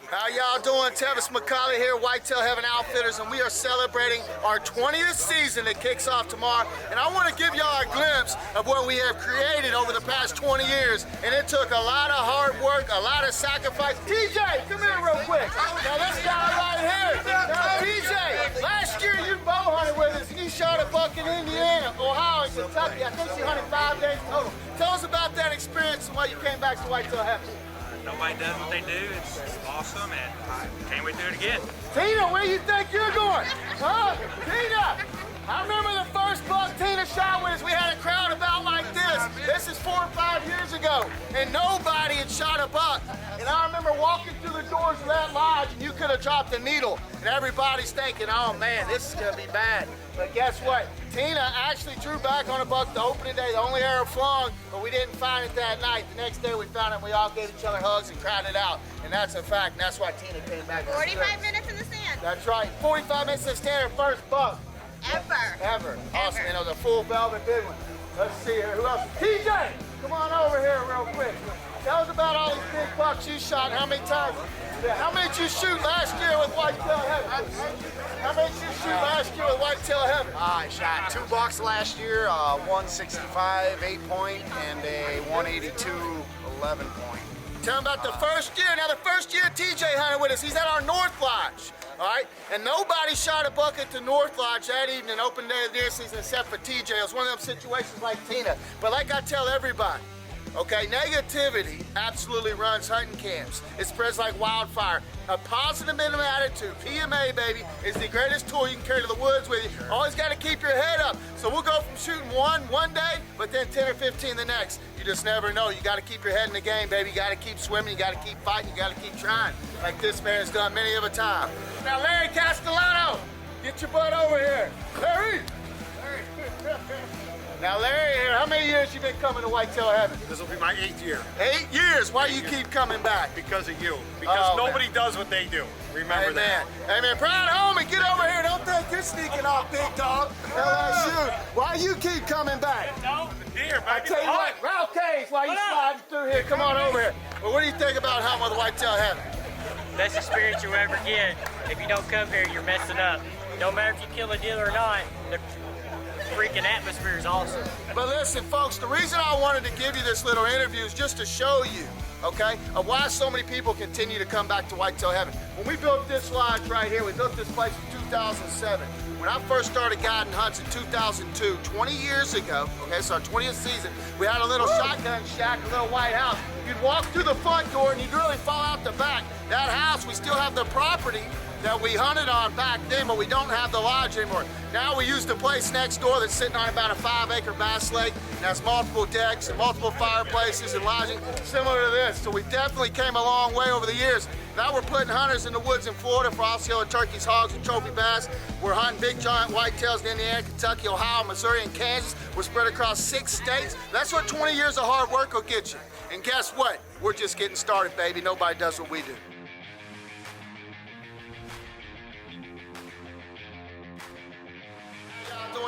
How y'all doing? Tevis McCauley here, Whitetail Heaven Outfitters, and we are celebrating our 20th season that kicks off tomorrow. And I want to give y'all a glimpse of what we have created over the past 20 years. And it took a lot of hard work, a lot of sacrifice. TJ, come here real quick. Now this guy right here. Now TJ, last year you bow hunted with us and you shot a buck in Indiana, Ohio, and Kentucky. I think you hunted 5 days total. Tell us about that experience and why you came back to Whitetail Heaven. Nobody does what they do. It's awesome, and I can't wait to do it again. Tina, where do you think you're going? Huh? Tina! I remember the first buck Tina shot with us. We had a crowd about like this. This is 4 or 5 years ago, and nobody had shot a buck. And I remember walking through the doors of that lodge, and you could have dropped a needle, and everybody's thinking, oh man, this is gonna be bad. But guess what? Tina actually drew back on a buck the opening day, the only arrow flung, but we didn't find it that night. The next day we found it, and we all gave each other hugs and cried it out. And that's a fact, and that's why Tina came back. 45 minutes in the stand. That's right, 45 minutes in the stand, her first buck. Ever. Awesome, and it was a full velvet big one. Let's see here, who else? TJ, come on over here real quick. Tell us about all these big bucks you shot, how many times? Yeah, how many did you shoot last year with Whitetail Heaven? How many did you shoot last year with Whitetail Heaven? I shot 2 bucks last year, 165 8-point and a 182 11-point. Tell them about the first year. Now the first year TJ hunted with us, he's at our North Lodge, all right? And nobody shot a buck at the North Lodge that evening, open day of the deer season, except for TJ. It was one of them situations like Tina. But like I tell everybody, okay, negativity absolutely runs hunting camps. It spreads like wildfire. A positive minimum attitude, PMA, baby, is the greatest tool you can carry to the woods with you. Always got to keep your head up. So we'll go from shooting one day, but then 10 or 15 the next. You just never know. You got to keep your head in the game, baby. You got to keep swimming. You got to keep fighting. You got to keep trying, like this man has done many of a time. Now, Larry Castellano, get your butt over here. Larry! Now, Larry, how many years you been coming to Whitetail Heaven? This will be my 8th year. 8 years? Why do you keep coming back? Because of you. Because nobody does what they do. Remember that. Amen. Proud homie, get over here. Don't think you're sneaking off, big dog. LSU. Why you keep coming back? No, the deer, I tell you what, Ralph Case, why you sliding through here? Come on over here. Well, what do you think about hunting with Whitetail Heaven? Best experience you'll ever get. If you don't come here, you're messing up. No matter if you kill a deer or not, the freaking atmosphere is awesome. But listen, folks, the reason I wanted to give you this little interview is just to show you, okay, of why so many people continue to come back to Whitetail Heaven. When we built this lodge right here, we built this place in 2007. When I first started guiding hunts in 2002, 20 years ago, okay, so our 20th season, we had a little shotgun shack, a little white house. You'd walk through the front door and you'd really fall out the back. That house, we still have the property that we hunted on back then, but we don't have the lodge anymore. Now we use the place next door that's sitting on about a 5-acre bass lake, and has multiple decks and multiple fireplaces and lodging similar to this. So we definitely came a long way over the years. Now we're putting hunters in the woods in Florida for Osceola turkeys, hogs, and trophy bass. We're hunting big giant whitetails in Indiana, Kentucky, Ohio, Missouri, and Kansas. We're spread across 6 states. That's what 20 years of hard work will get you. And guess what? We're just getting started, baby. Nobody does what we do.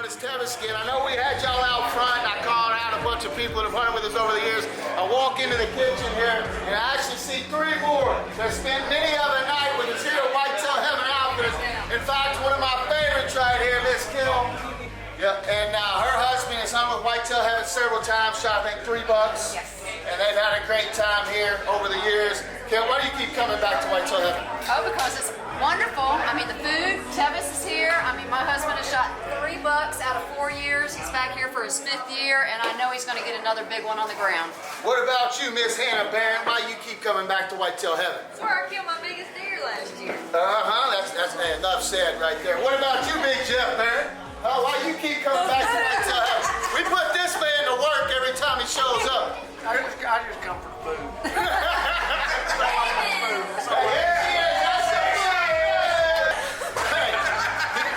It's Tevis again. I know we had y'all out front, and I called out a bunch of people that have hunted with us over the years. I walk into the kitchen here, and I actually see 3 more that spent many other night with us here at Whitetail Heaven Outfitters. In fact, one of my favorites right here, Miss Kim. Yeah, and her husband has hunted with Whitetail Heaven several times, shot I think 3 bucks. Yes. And they've had a great time here over the years. Kim, why do you keep coming back to Whitetail Heaven? Oh, because it's wonderful. I mean, the food, Tevis is here. I mean, my husband has shot 3 bucks out of 4 years. He's back here for his 5th year, and I know he's going to get another big one on the ground. What about you, Miss Hannah Barron? Why you keep coming back to Whitetail Heaven? That's where I killed my biggest deer last year. That's enough said right there. What about you, Big Jeff Barron? Why you keep coming back to Whitetail Heaven? We put this man to work every time he shows up. I just come for food.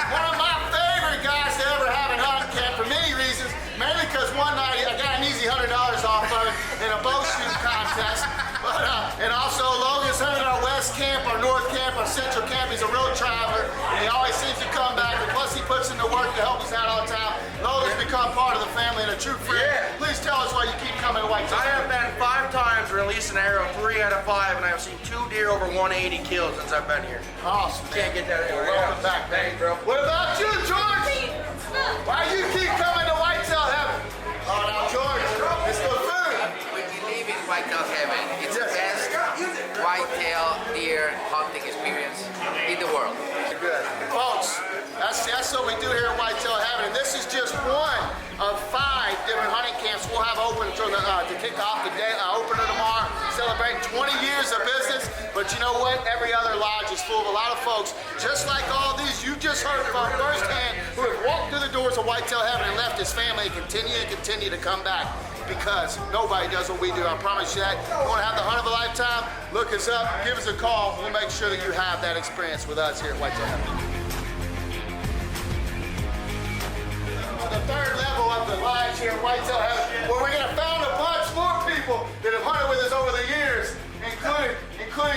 One of my favorite guys to ever have in hunting camp for many reasons, mainly because one night I got an easy $100 off of it in a bow shooting contest. But, and also Logan's hunted our West camp or north camp or central camp. He's a real traveler, and he always seems to come back, and plus he puts in the work to help us out all the time. Logan's become part of the family and a true friend. Yeah. Please tell us why you keep coming to Whitetail. I have been 5 times released an arrow, 3 out of 5, and I've seen 2 deer over 180 kills since I've been here. Awesome. Can't get that anywhere Welcome else. back, Thanks, bro. What about you, George? Why do you keep coming to Whitetail Heaven? Oh, now, George, it's the food. When you live in Whitetail Heaven, it's the best whitetail deer hunting experience in the world. Good. Folks, that's what we do here at Whitetail Heaven. And this is just one of 5 different hunting camps we'll have open to kick off the day, opener tomorrow, celebrating 20 years of business. But you know what? Every other lodge is full of a lot of folks, just like all these you just heard from firsthand, who have walked through the doors of Whitetail Heaven and left his family and continue to come back. Because nobody does what we do. I promise you that. You want to have the hunt of a lifetime? Look us up, give us a call. We'll make sure that you have that experience with us here at Whitetail Heaven. The third level of the lodge here at Whitetail Heaven, where we're going to found a bunch more people that have hunted with us over the years, including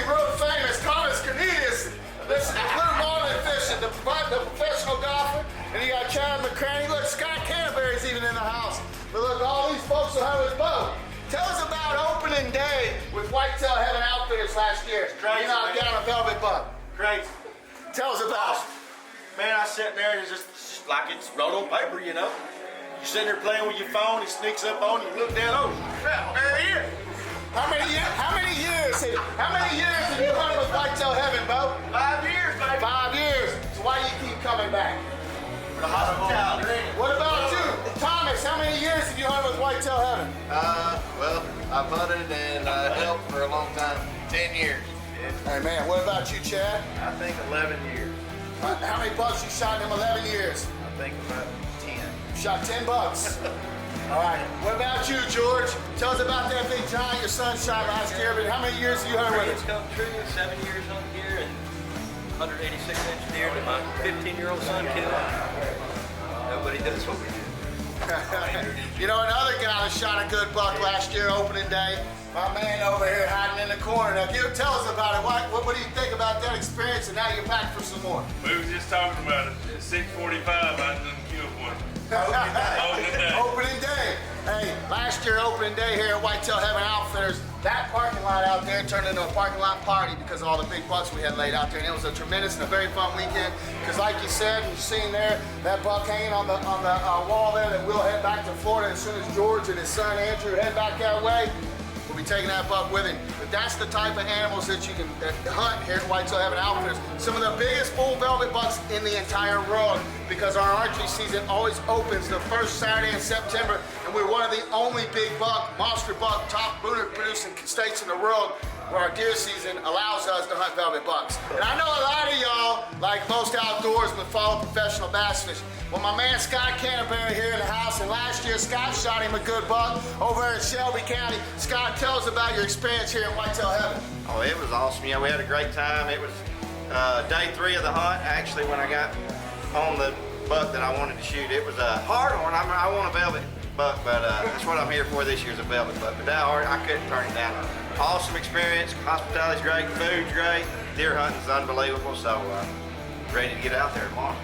world famous Thomas Cornelius. Listen, including marlin fishing, the professional golfer, and you got Chad McCraney. Look, Scott Canterbury's even in the house. But look, all these folks will have his boat. Tell us about opening day with Whitetail Heaven Outfitters last year. Crazy, You knocked down a velvet buck. Crazy. Tell us about it. Man, I sit there and it's just like it's wrote on paper, you know. You sitting there playing with your phone, he sneaks up on you, look down, oh, crap, there he is. How many years have you hunted with Whitetail Heaven, Bo? 5 years, baby. 5 years. So why do you keep coming back? For the hospitality. What about you? Thomas, how many years have you hunted with Whitetail Heaven? Well, I've hunted and helped for a long time. 10 years. Hey man, what about you, Chad? I think 11 years. How many bucks you shot in them 11 years? I think about 10. Shot 10 bucks. All right. What about you, George? Tell us about that big giant your son shot last year. But how many years have you hunted with Dreams him? come true, 7 years on deer and 186-inch deer that my 15-year-old son killed. Nobody does what we do. You know, another guy that shot a good buck last year, opening day. My man over here hiding in the corner. Now, tell us about it. What do you think about that experience? And now you're back for some more. We were just talking about it. At 6:45, I done killed one. Opening day. Hey, last year opening day here at Whitetail Heaven Outfitters, that parking lot out there turned into a parking lot party because of all the big bucks we had laid out there. And it was a tremendous and a very fun weekend. Because like you said, you've seen there, that buck hanging on the wall there that we'll head back to Florida as soon as George and his son Andrew head back that way. We'll be taking that buck with him. But that's the type of animals that you can hunt here at Whitetail Heaven Outfitters. Some of the biggest full velvet bucks in the entire world, because our archery season always opens the first Saturday in September, and we're one of the only big buck, monster buck, top Boone producing states in the world where our deer season allows us to hunt velvet bucks. And I know a lot of y'all, like most outdoorsmen, follow professional bass fishing. Well, my man Scott Canterbury here in the house, and last year Scott shot him a good buck over in Shelby County. Scott, tell us about your experience here in Whitetail Heaven. Oh, it was awesome. Yeah, we had a great time. It was day 3 of the hunt. Actually, when I got on the buck that I wanted to shoot, it was a hard one. I want a velvet buck, but that's what I'm here for this year is a velvet buck. But that hard, I couldn't turn it down. Awesome experience. Hospitality's great. Food's great. Deer hunting's unbelievable. So ready to get out there tomorrow.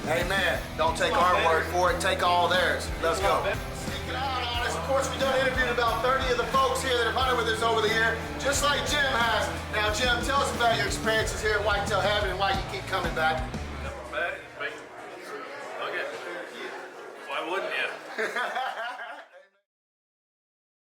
Amen. Don't take our word for it. Take all theirs. Let's go. Sneaking out on us. Of course, we done interviewed about 30 of the folks here that have hunted with us over the year, just like Jim has. Now, Jim, tell us about your experiences here at Whitetail Heaven and why you keep coming back. Coming back, okay. Why wouldn't you?